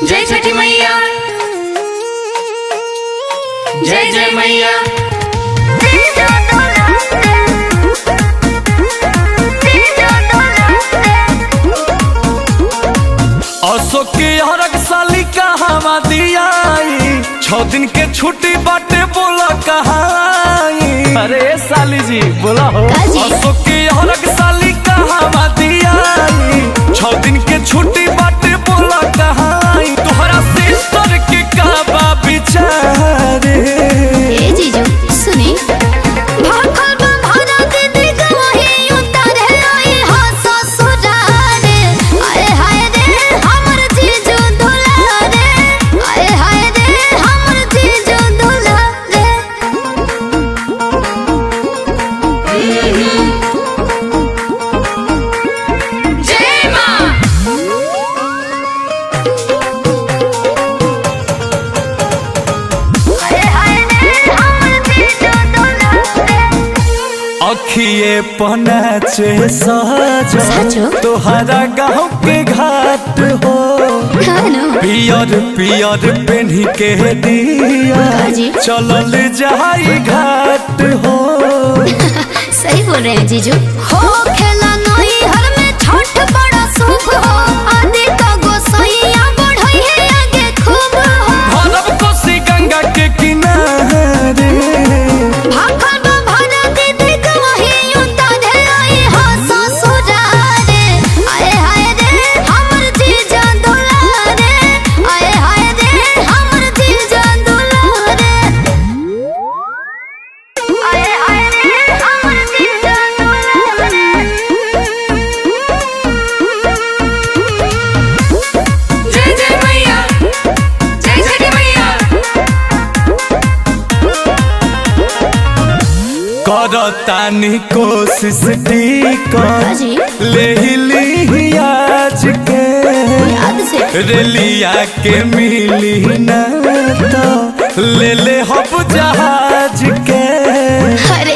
जय छठी मैया, जय जय मैया। अशोक के हरक साली कहाँ दिया 6 दिन के छुट्टी बाटे बोला कहाँ। अरे साली जी बोला हो। अशोक के हरक साली कहाँ दिया 6 दिन के छुट्टी बाटे बोला कहाँ। तोहरा सिस्टर के काबा बिचारे ए जीजू सुनी अखिए पनाचे सजो तोहरा गाँव के घाट हो। पियर पियर पेन्ही के दिया चलल जाई घाट हो। सही बोल रहे हैं जीजू। हो खेला नई हर में छठ बड़ा शुभ हो। आदि का गोसाइया बढ़ई है आगे खूब हो। भरब कोसी गंगा के किनारे भाखल भरा दीदी का वही उतारे आई हो ससुरारे। आए हाय रे हमर जीजा दुलारे। आए हाय रे हमर जीजा दुलारे। आए हाय रे हमर जीजा दुलारे। जय जय मैया, जय छठी मैया। करतानी कोशिश टिकट ले ली आज के। याद से रेलिया के मिली ना तो ले ले हब जहाज के। अरे